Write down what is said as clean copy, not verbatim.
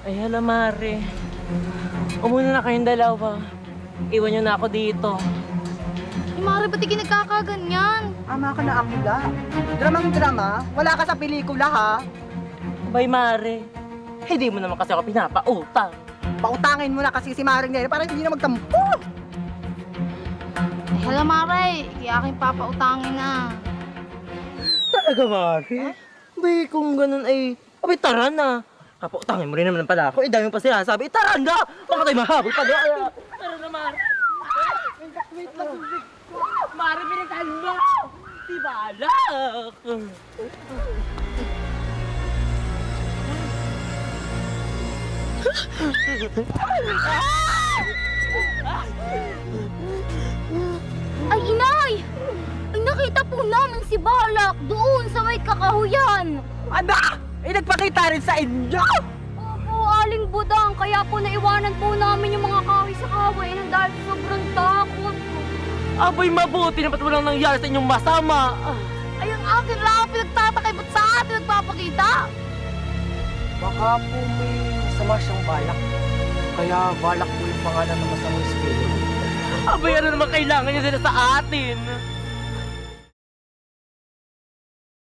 Ay, hala, Mare. Umuna na kayong dalawa. Iwan niyo na ako dito. Eh, Mare, ba't di nagkakaganyan? Ama ka na, Akila. Dramang-drama, wala ka sa pelikula, ha? Bay, Mare. Hindi mo naman kasi ako pinapautang. Pautangin mo na kasi si Maring Nere para hindi na magtampo. Eh, hala, Mare. Kaya aking papautangin na. Talaga, Mare? Bay, kung ganun ay... Abay, tara na. Kapautangin mo rin naman pala ako. Dami pa sila sabi. Tara na! Baka tayo mahabol pa doon. Tara na, Mare. Wait lang. Mare, pinagtahan mo! Di balak! Ay, inay! Ay, nakita po namin si Balak doon sa may kakahuyan. Anak! Eh, nagpakita rin sa inyo! Opo, Aling Budang. Kaya po naiwanan po namin yung mga kahoy sa kahoy nang dahil sa sobrang takot. Abay, mabuti na ba't walang nangyari sa inyong masama? Ay, ang akin lang ang pinagtatakay. Ba't sa atin nagpapakita? Baka po may masama siyang balak. Kaya balak po yung pangalan ng masamang spell. Abay, ano naman kailangan niya sila sa atin?